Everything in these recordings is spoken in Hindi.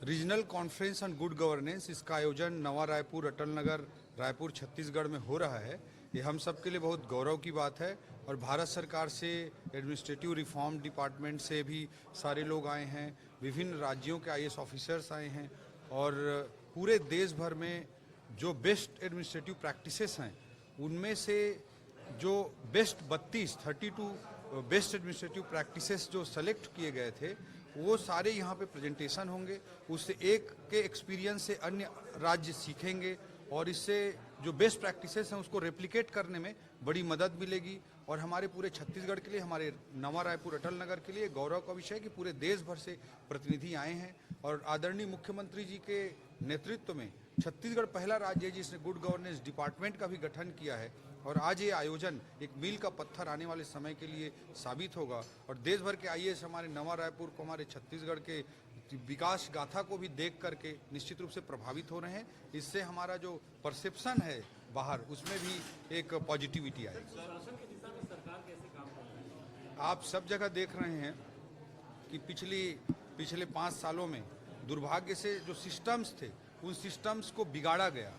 Regional conference on good governance, इसका आयोजन नवा रायपुर अटल नगर रायपुर छत्तीसगढ़ में हो रहा है। ये हम सब के लिए बहुत गौरव की बात है और भारत सरकार से एडमिनिस्ट्रेटिव रिफॉर्म डिपार्टमेंट से भी सारे लोग आए हैं, विभिन्न राज्यों के आईएएस ऑफिसर्स आए हैं और पूरे देश भर में जो बेस्ट एडमिनिस्ट्रेटिव प्रैक्टिसेस हैं उनमें से जो बेस्ट 32 बेस्ट एडमिनिस्ट्रेटिव प्रैक्टिसेस जो सेलेक्ट किए गए थे वो सारे यहाँ पे प्रेजेंटेशन होंगे। उससे एक के एक्सपीरियंस से अन्य राज्य सीखेंगे और इससे जो बेस्ट प्रैक्टिसेस हैं उसको रेप्लिकेट करने में बड़ी मदद मिलेगी और हमारे पूरे छत्तीसगढ़ के लिए, हमारे नवा रायपुर अटल नगर के लिए गौरव का विषय है कि पूरे देश भर से प्रतिनिधि आए हैं और आदरणीय मुख्यमंत्री जी के नेतृत्व में छत्तीसगढ़ पहला राज्य है जिसने गुड गवर्नेंस डिपार्टमेंट का भी गठन किया है और आज ये आयोजन एक मील का पत्थर आने वाले समय के लिए साबित होगा और देश भर के आईएएस हमारे नवा रायपुर को, हमारे छत्तीसगढ़ के विकास गाथा को भी देख करके निश्चित रूप से प्रभावित हो रहे हैं। इससे हमारा जो परसेप्शन है बाहर उसमें भी एक पॉजिटिविटी आएगी। आप सब जगह देख रहे हैं कि पिछले 5 सालों में दुर्भाग्य से जो सिस्टम्स थे उन सिस्टम्स को बिगाड़ा गया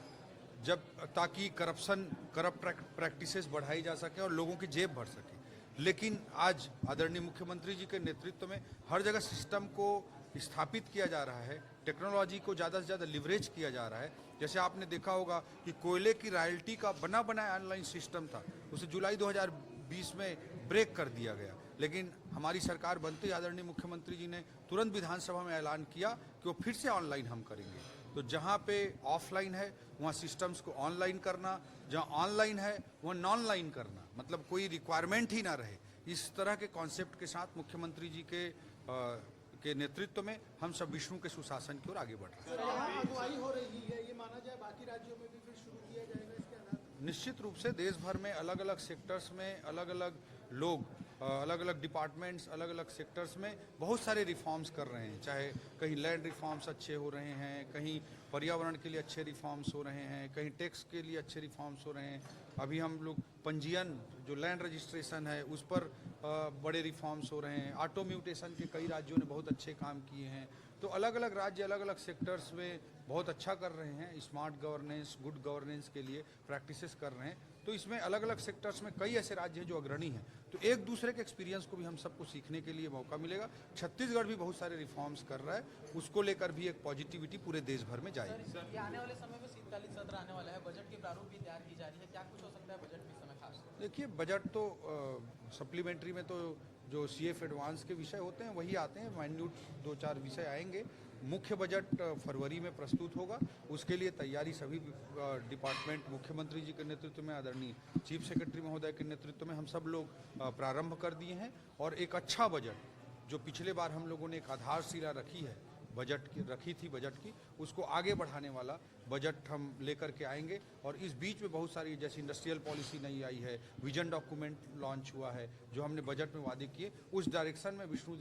जब ताकि करप्ट प्रैक्टिसेस बढ़ाई जा सके और लोगों की जेब भर सके। लेकिन आज आदरणीय मुख्यमंत्री जी के नेतृत्व में हर जगह सिस्टम को स्थापित किया जा रहा है, टेक्नोलॉजी को ज़्यादा से ज़्यादा लिवरेज किया जा रहा है। जैसे आपने देखा होगा कि कोयले की रॉयल्टी का बना बनाया ऑनलाइन सिस्टम था, उसे जुलाई 2020 में ब्रेक कर दिया गया, लेकिन हमारी सरकार बनते ही आदरणीय मुख्यमंत्री जी ने तुरंत विधानसभा में ऐलान किया कि वो फिर से ऑनलाइन हम करेंगे। तो जहाँ पे ऑफलाइन है वहाँ सिस्टम्स को ऑनलाइन करना, जहाँ ऑनलाइन है वहाँ नॉन लाइन करना, मतलब कोई रिक्वायरमेंट ही ना रहे। इस तरह के कॉन्सेप्ट के साथ मुख्यमंत्री जी के नेतृत्व में हम सब विष्णु के सुशासन की ओर आगे बढ़ रहे हैं। यहाँ अगुवाई हो रही है, ये माना जाए बाकी राज्यों में भी फिर शुरू किया जाएगा इसके आधार पर? निश्चित रूप से देश भर में अलग अलग सेक्टर्स में अलग अलग लोग, अलग अलग डिपार्टमेंट्स, अलग अलग सेक्टर्स में बहुत सारे रिफॉर्म्स कर रहे हैं। चाहे कहीं लैंड रिफॉर्म्स अच्छे हो रहे हैं, कहीं पर्यावरण के लिए अच्छे रिफॉर्म्स हो रहे हैं, कहीं टैक्स के लिए अच्छे रिफॉर्म्स हो रहे हैं। अभी हम लोग पंजीयन जो लैंड रजिस्ट्रेशन है उस पर बड़े रिफॉर्म्स हो रहे हैं। ऑटो म्यूटेशन के कई राज्यों ने बहुत अच्छे काम किए हैं। तो अलग अलग राज्य अलग अलग सेक्टर्स में बहुत अच्छा कर रहे हैं, स्मार्ट गवर्नेंस, गुड गवर्नेंस के लिए प्रैक्टिसेस कर रहे हैं। तो इसमें अलग अलग सेक्टर्स में कई ऐसे राज्य हैं जो अग्रणी हैं, तो एक दूसरे के एक्सपीरियंस को भी हम सबको सीखने के लिए मौका मिलेगा। छत्तीसगढ़ भी बहुत सारे रिफॉर्म्स कर रहा है, उसको लेकर भी एक पॉजिटिविटी पूरे देश भर में जाएगी। आने वाले समय में शीतकालीन सत्र आने वाला है, बजट की प्रारूप भी तैयार की जा रही है, क्या कुछ हो सकता है बजट में इस समय खास? देखिए, बजट तो सप्लीमेंट्री में तो जो सीएफ एडवांस के विषय होते हैं वही आते हैं, माइन्यूट 2-4 विषय आएंगे। मुख्य बजट फरवरी में प्रस्तुत होगा, उसके लिए तैयारी सभी डिपार्टमेंट मुख्यमंत्री जी के नेतृत्व में, आदरणीय चीफ सेक्रेटरी महोदय के नेतृत्व में हम सब लोग प्रारंभ कर दिए हैं और एक अच्छा बजट जो पिछले बार हम लोगों ने एक आधारशिला रखी थी बजट की, उसको आगे बढ़ाने वाला बजट हम लेकर के आएंगे। और इस बीच में बहुत सारी जैसे इंडस्ट्रियल पॉलिसी नई आई है, विजन डॉक्यूमेंट लॉन्च हुआ है, जो हमने बजट में वादे किए, उस डायरेक्शन में विष्णु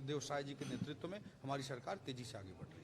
देव साय जी के नेतृत्व में हमारी सरकार तेजी से आगे बढ़ रही है।